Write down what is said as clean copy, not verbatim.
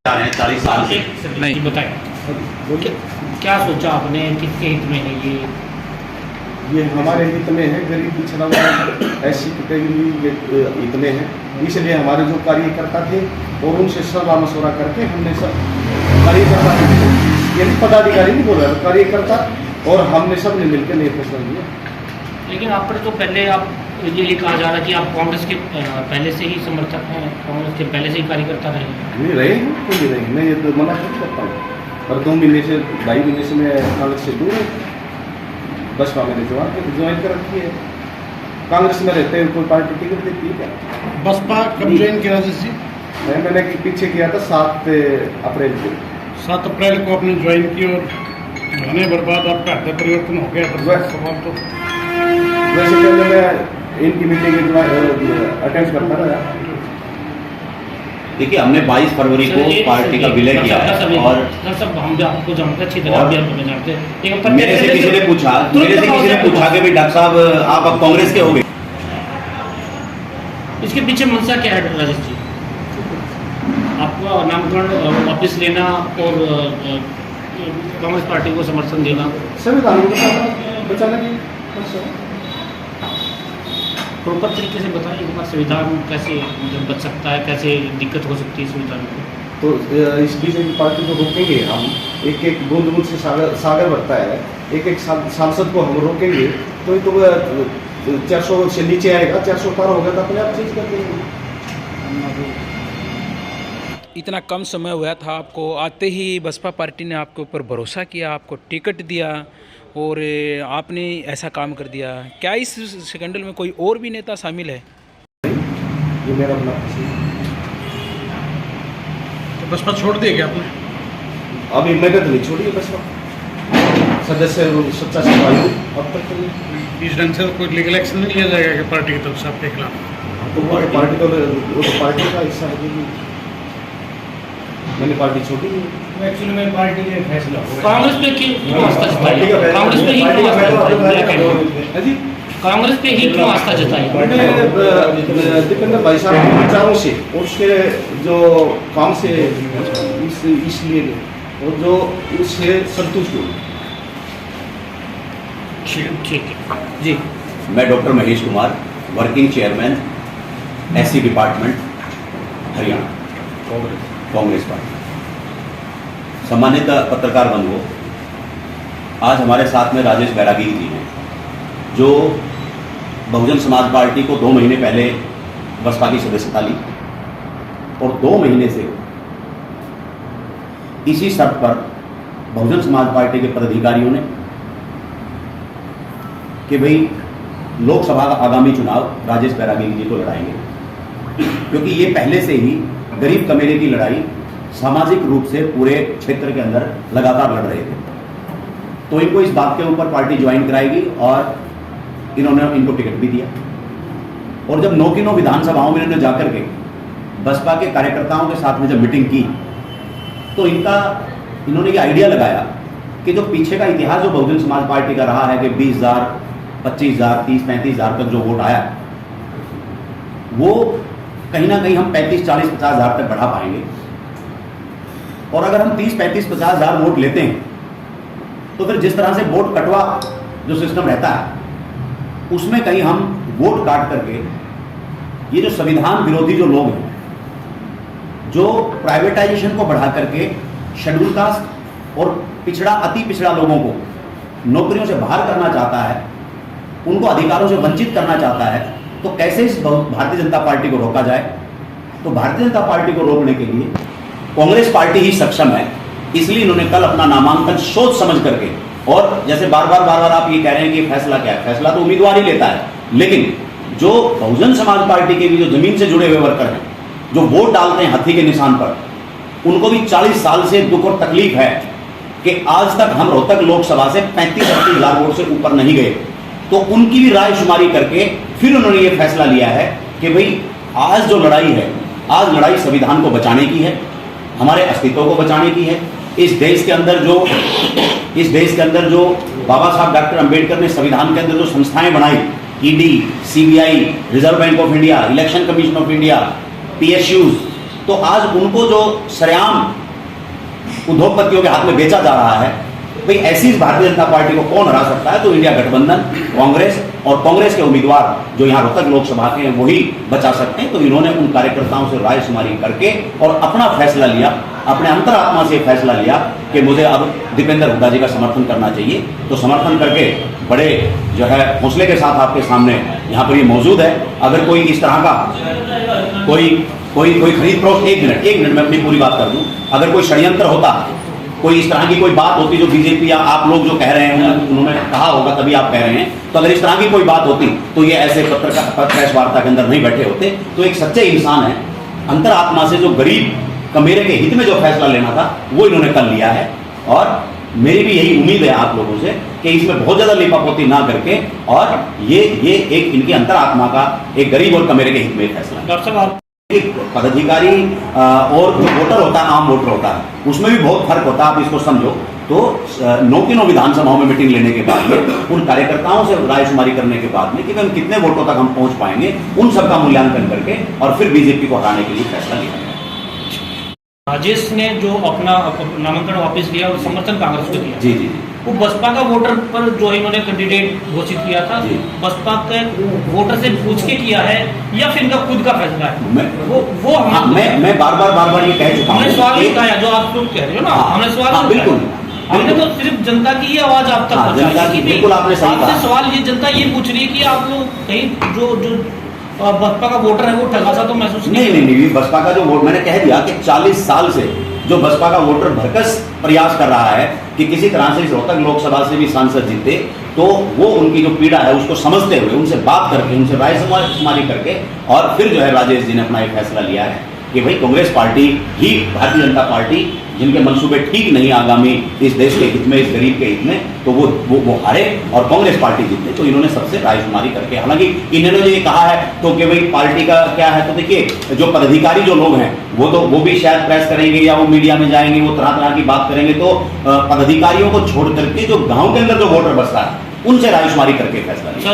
40 साल से नहीं बताएं क्या सोचा आपने, किसके हित में है ये हमारे हित में है, गरीब पिछड़ा वर्ग ऐसी कैटेगरी के हित में है। इसलिए हमारे जो कार्यकर्ता थे और उनसे सलाह मशवरा करके हमने सब कार्यकर्ता, यानी पदाधिकारी नहीं बोल रहा, कार्यकर्ता और हमने सब ने मिलकर ये फैसला लिया। लेकिन आप पर तो पहले आप ये कहा जा रहा है कि आप कांग्रेस के पहले से ही समर्थक हैं, कांग्रेस के पहले से ही कार्यकर्ता रहे हैं। नहीं रहे हैं, क्यों नहीं रहे, मैं ये तो मना नहीं करता हूँ। पर 2 महीने से 2.5 महीने से मैं कांग्रेस से दूर हूँ। बसपा मैंने ज्वाइन कर रखी है। कांग्रेस में रहते हैं, कोई पार्टी टिकट देती है क्या? बसपा कब ज्वाइन किया जी? मैंने पीछे किया था 7 अप्रैल को। 7 अप्रैल को आपने ज्वाइन की और महीने भर बाद आपका हृदय परिवर्तन हो गया। सवाल तो वैसे पहले मैं इनकी मीटिंग अटेंड करता रहा। देखिए, हमने 22 फरवरी को पार्टी का विलय किया है और सब हम भी आपको जानते अच्छी तरह, भी आपको जानते हैं। मेरे से किसी ने पूछा कि भाई डॉक्टर साहब आप अब कांग्रेस के हो गए, इसके पीछे मंशा क्या है राजेश जी? आपका नामकरण वापस लेना और कांग्रेस पार्टी को समर्थन देना, संविधान को बचाने की प्रॉपर तरीके से बताइए। संविधान कैसे बच सकता है, कैसे दिक्कत हो सकती है संविधान को? तो इस बीजेपी पार्टी को रोकेंगे हम। एक बूंद बूंद से सागर बढ़ता है। एक सांसद को हम रोकेंगे तो 400 से नीचे आएगा, 400 पार होगा तो अपने आप चीज कर देंगे। इतना कम समय हुआ था, आपको आते ही बसपा पार्टी ने आपके ऊपर भरोसा किया, आपको टिकट दिया और आपने ऐसा काम कर दिया। क्या इस स्कैंडल में कोई और भी नेता शामिल है? ये मेरा अपना तो बसपा छोड़ दिया क्या आपने? अभी मैंने तो नहीं छोड़ी है बसपा। सदस्य सच्चा सिपाही अब तक तो नहीं। इस ढंग से कोई लीगल एक्शन नहीं लिया जाएगा कि पार्टी की तरफ से आपके खिलाफ? तो पार्टी तो पार्टी का हिस्सा है। मैंने पार्टी छोड़ी नहीं। एक्चुअली में पार्टी का फैसला कांग्रेस पे क्यों आस्था जताई? कांग्रेस पे ही क्यों आस्था जताई? कांग्रेस पे ही क्यों आस्था जताई? दीपेंद्र भाई साहब के विचारों से और उसके जो काम से इसलिए और जो उससे संतुष्ट हूँ। ठीक है जी। मैं doctor Mahesh Kumar, working chairman SC department Haryana, Congress party. सम्मानित पत्रकार बंधुओं, आज हमारे साथ में राजेश बैरागी जी हैं, जो बहुजन समाज पार्टी को 2 महीने पहले बसपा की सदस्यता ली और 2 महीने से इसी शर्त पर बहुजन समाज पार्टी के पदाधिकारियों ने कि भाई लोकसभा का आगामी चुनाव राजेश बैरागी जी को लड़ाएंगे, क्योंकि ये पहले से ही गरीब कमेरे की लड़ाई सामाजिक रूप से पूरे क्षेत्र के अंदर लगातार लड़ रहे थे। तो इनको इस बात के ऊपर पार्टी ज्वाइन कराएगी और इन्होंने इनको टिकट भी दिया। और जब 9 की 9 विधानसभाओं में इन्होंने जाकर के बसपा के कार्यकर्ताओं के साथ में जब मीटिंग की तो इन्होंने ये आइडिया लगाया कि जो पीछे का इतिहास जो बहुजन समाज पार्टी का रहा है कि 20,000, 25,000, 30, 35,000 तक जो वोट आया, वो कहीं ना कहीं हम 35, 40, 50,000 तक बढ़ा पाएंगे। और अगर हम 30, 35, 50,000 वोट लेते हैं तो फिर जिस तरह से वोट कटवा जो सिस्टम रहता है उसमें कहीं हम वोट काट करके ये जो संविधान विरोधी जो लोग हैं, जो प्राइवेटाइजेशन को बढ़ा करके शेड्यूल कास्ट और पिछड़ा, अति पिछड़ा लोगों को नौकरियों से बाहर करना चाहता है, उनको अधिकारों से वंचित करना चाहता है, तो कैसे इस भारतीय जनता पार्टी को रोका जाए? तो भारतीय जनता पार्टी को रोकने के लिए कांग्रेस पार्टी ही सक्षम है। इसलिए इन्होंने कल अपना नामांकन सोच समझ करके, और जैसे बार बार आप ये कह रहे हैं कि फैसला क्या है, फैसला तो उम्मीदवार ही लेता है, लेकिन जो बहुजन समाज पार्टी के भी जो जमीन से जुड़े हुए वर्कर हैं, जो वोट डालते हैं हथी के निशान पर, उनको भी 40 साल से दुख और तकलीफ है कि आज तक हम रोहतक लोकसभा से 35-38,000 वोट से ऊपर नहीं गए। तो उनकी भी राय शुमारी करके फिर उन्होंने ये फैसला लिया है कि भाई आज जो लड़ाई है, आज लड़ाई संविधान को बचाने की है, हमारे अस्तित्व को बचाने की है। इस देश के अंदर जो बाबा साहब डॉक्टर अंबेडकर ने संविधान के अंदर जो संस्थाएं बनाई, ED, CBI, reserve bank of India, election commission of India, PSUs, तो आज उनको जो सरेआम उद्योगपतियों के हाथ में बेचा जा रहा है, भाई ऐसी भारतीय जनता पार्टी को कौन हरा सकता है? तो इंडिया गठबंधन, कांग्रेस और कांग्रेस के उम्मीदवार जो यहाँ रोहतक लोकसभा के हैं वही बचा सकते हैं। तो इन्होंने उन कार्यकर्ताओं से रायशुमारी करके और अपना फैसला लिया, अपने अंतरात्मा से फैसला लिया कि मुझे अब दीपेंद्र हुड्डा जी का समर्थन करना चाहिए। तो समर्थन करके बड़े जो है हौसले के साथ आपके सामने यहाँ पर ये मौजूद है। अगर कोई इस तरह का कोई खरीद फरोख्त, एक मिनट में अपनी पूरी बात कर दूं, अगर कोई षड्यंत्र होता, कोई इस तरह की कोई बात होती जो बीजेपी या आप लोग जो कह रहे हैं उन्होंने कहा होगा तभी आप कह रहे हैं, तो अगर इस तरह की कोई बात होती तो ये ऐसे प्रेस वार्ता के अंदर नहीं बैठे होते। तो एक सच्चे इंसान है, अंतरात्मा से जो गरीब कमेरे के हित में जो फैसला लेना था वो इन्होंने कर लिया है। और मेरी भी यही उम्मीद है आप लोगों से कि इसमें बहुत ज्यादा लिपापोती ना करके और ये एक इनकी अंतरात्मा का एक गरीब और कमेरे के हित में फैसला है। डॉक्टर साहब, पदाधिकारी और जो वोटर होता है, आम वोटर होता है, उसमें भी बहुत फर्क होता है। आप इसको समझो तो 9 विधानसभाओं में मीटिंग लेने के बाद में उन कार्यकर्ताओं से रायशुमारी करने के बाद में कि हम कितने वोटों तक हम पहुंच पाएंगे, उन सबका मूल्यांकन करके और फिर बीजेपी को हराने के लिए फैसला लिया गया। राजेश ने जो अपना नामांकन वापस लिया और समर्थन कांग्रेस को दिया, जी जी, वो बसपा का वोटर पर जो इन्होंने कैंडिडेट घोषित किया था, बसपा के वोटर से पूछ के किया है या फिर इनका खुद का फैसला है? मैं बार बार ये कह चुका हूं। हमने सवाल नहीं कहा जो आप लोग कह रहे हो ना, हमने सवाल बिल्कुल हमने तो सिर्फ जनता की ही आवाज आप तक पहुंचाई। बिल्कुल आपने सही कहा। सवाल ये जनता ये पूछ रही है कि आप लोग कहीं जो बसपा का वोटर है वो ठगा सा तो महसूस नहीं, बसपा का जो वोट, मैंने कह दिया कि 40 साल से जो बसपा का वोटर भरकस प्रयास कर रहा है कि किसी तरह से इस रोहतक लोकसभा से भी सांसद जीते, तो वो उनकी जो पीड़ा है उसको समझते हुए, उनसे बात करके, उनसे रायशुमारी करके और फिर जो है राजेश जी ने अपना एक फैसला लिया है कि भाई कांग्रेस पार्टी ही भारतीय जनता पार्टी जिनके मंसूबे ठीक नहीं आगामी इस देश के हित में, इस गरीब के हित में, तो वो हारे और कांग्रेस पार्टी जीते। तो इन्होंने सबसे रायशुमारी करके, हालांकि इन्होंने जो ये कहा है तो कि भाई पार्टी का क्या है, तो देखिए जो पदाधिकारी जो लोग हैं वो भी शायद प्रेस करेंगे या वो मीडिया में जाएंगे, वो तरह तरह की बात करेंगे। तो पदाधिकारियों को छोड़ करके जो गाँव के अंदर जो वोटर बसता है उनसे रायशुमारी करके फैसला लिया।